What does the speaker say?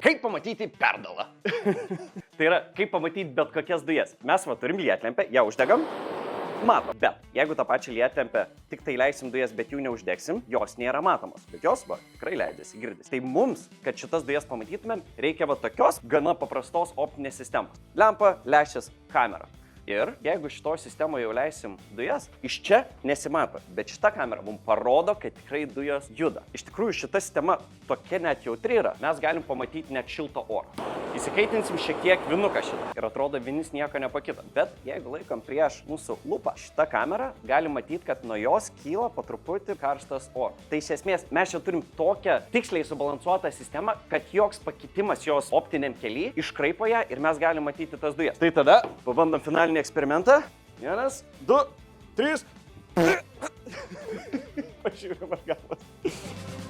Kaip pamatyti perdalą? Tai yra, kaip pamatyti bet kokias dujas. Mes turim lietlempę, ją uždegam. Matom, bet jeigu tą pačią lietlempę tik tai leisim dujas, bet jų neuždegsim, jos nėra matomos. Bet jos tikrai leidžiasi, girdisi. Tai mums, kad šitas dujas pamatytumėm, reikia tokios gana paprastos optinės sistemos. Lempa, lęšis, kamera. Ir jeigu šitoje sistemoje jau leisim dujas, iš čia nesimato, bet šita kamera mums parodo, kad tikrai dujos juda. Iš tikrųjų, šita sistema tokia net jautri yra, mes galim pamatyti net šiltą orą. Įsikaitinsim šiek tiek vinuką šitą ir atrodo vinis nieko nepakito. Bet jeigu laikom prieš mūsų lupą šitą kamerą, galim matyti, kad nuo jos kyla po truputį karštas oras. Tai iš esmės mes čia turim tokią tiksliai subalansuotą sistemą, kad joks pakitimas jos optiniam kely iškraipo ją ir mes galim matyti tas dujas. Tai tada pabandom finalinį eksperimentą. 1, 2, 3. Pažiūrėjom ar galas.